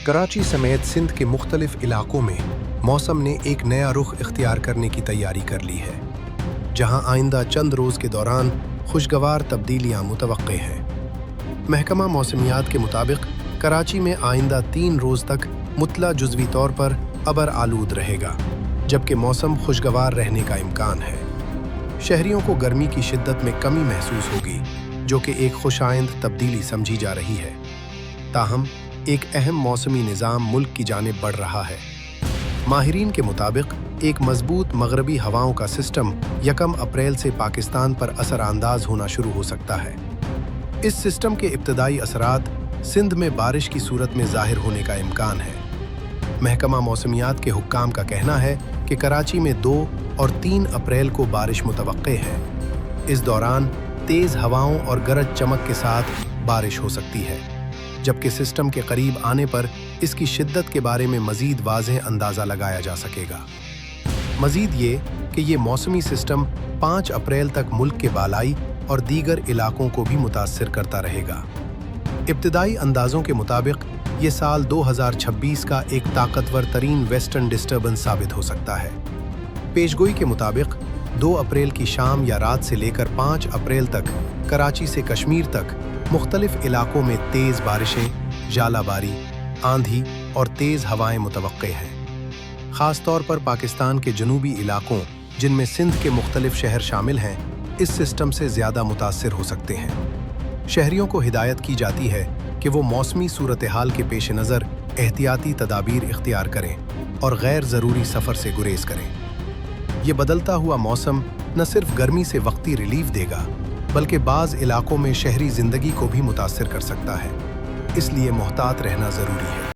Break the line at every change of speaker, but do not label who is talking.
कराची समेत सिंध के मुख्तलिफ इलाकों में मौसम ने एक नया रुख इख्तियार करने की तैयारी कर ली है, जहां आइंदा चंद रोज़ के दौरान खुशगवार तब्दीलियां मुतवक्के हैं। महकमा मौसमियात के मुताबिक कराची में आइंदा 3 रोज़ तक मुतला जुज़वी तौर पर अबर आलूद रहेगा, जबकि मौसम खुशगवार रहने का इम्कान है। शहरियों को गर्मी की शिद्दत में कमी महसूस होगी, जो कि एक खुशाइंद तब्दीली समझी जा रही है। ताहम एक अहम मौसमी निज़ाम मुल्क की जानिब बढ़ रहा है। माहिरीन के मुताबिक एक मजबूत मगरबी हवाओं का सिस्टम 1 अप्रैल से पाकिस्तान पर असरानंदाज होना शुरू हो सकता है। इस सिस्टम के इब्तदाई असरात सिंध में बारिश की सूरत में ज़ाहिर होने का इम्कान है। महकमा मौसमियात के हुक्काम का कहना है कि कराची में 2 और 3 अप्रैल को बारिश मुतवक्के है। इस दौरान तेज़ हवाओं और गरज चमक के साथ बारिश हो सकती है, जबकि सिस्टम के करीब आने पर इसकी शिद्दत के बारे में मज़ीद वाज़ेह अंदाज़ा लगाया जा सकेगा। मज़ीद ये कि ये मौसमी सिस्टम 5 अप्रैल तक मुल्क के बालाई और दीगर इलाकों को भी मुतासिर करता रहेगा। इब्तदाई अंदाज़ों के मुताबिक ये साल 2026 का एक ताकतवर तरीन वेस्टर्न डिस्टर्बेंस साबित हो सकता है। पेशगोई के मुताबिक 2 अप्रैल की शाम या रात से लेकर 5 अप्रैल तक कराची से कश्मीर तक मुख्तलिफ इलाकों में तेज़ बारिशें, जालाबारी, आंधी और तेज़ हवाएं मुतवक्के हैं। ख़ास तौर पर पाकिस्तान के जनूबी इलाकों, जिनमें सिंध के मुख्तलिफ शहर शामिल हैं, इस सिस्टम से ज़्यादा मुतासिर हो सकते हैं। शहरियों को हिदायत की जाती है कि वो मौसमी सूरत हाल के पेश नज़र एहतियाती तदाबीर इख्तियार करें और गैर ज़रूरी सफ़र से गुरेज करें। ये बदलता हुआ मौसम न सिर्फ गर्मी से वक्ती रिलीफ देगा, बल्कि बाज़ इलाकों में शहरी ज़िंदगी को भी मुतासिर कर सकता है। इसलिए मुहतात रहना ज़रूरी है।